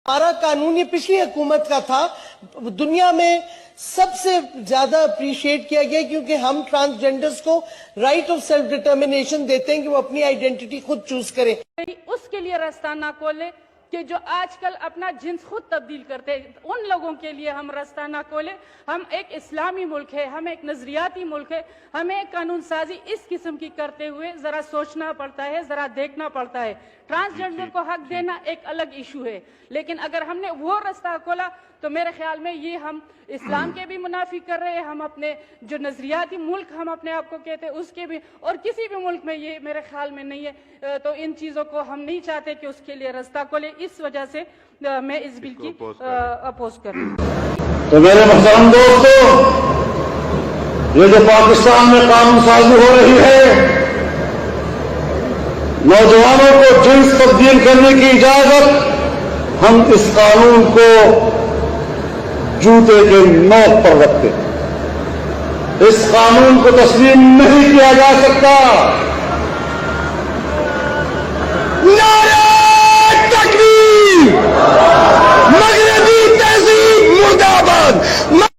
हमारा कानून ये पिछली हुकूमत का था, दुनिया में सबसे ज्यादा अप्रिशिएट किया गया क्योंकि हम ट्रांसजेंडर्स को राइट ऑफ सेल्फ डिटर्मिनेशन देते हैं कि वो अपनी आइडेंटिटी खुद चूज करें। उसके लिए रास्ता ना खोले कि जो आजकल अपना जिन्स खुद तब्दील करते हैं, उन लोगों के लिए हम रास्ता ना खोले। हम एक इस्लामी मुल्क है, हम एक नजरियाती मुल्क है, हमें कानून साजी इस किस्म की करते हुए जरा सोचना पड़ता है, जरा देखना पड़ता है। ट्रांसजेंडर को हक देना एक अलग इशू है, लेकिन अगर हमने वो रास्ता खोला तो मेरे ख्याल में ये हम इस्लाम के भी मुनाफी कर रहे हैं, हम अपने जो नजरियाती मुल्क हम अपने आप को कहते हैं उसके भी, और किसी भी मुल्क में ये मेरे ख्याल में नहीं है। तो इन चीज़ों को हम नहीं चाहते कि उसके लिए रास्ता खोले, इस वजह से मैं इस बिल की अपोज कर रही हूँ। तो मेरे मोहतरम दोस्तों, ये जो पाकिस्तान में कानून साजी हो रही है, नौजवानों को जिन्स तब्दील करने की इजाजत, हम इस कानून को जूते के नोक पर रखते हैं। इस कानून को तस्लीम नहीं किया जा सकता। नारे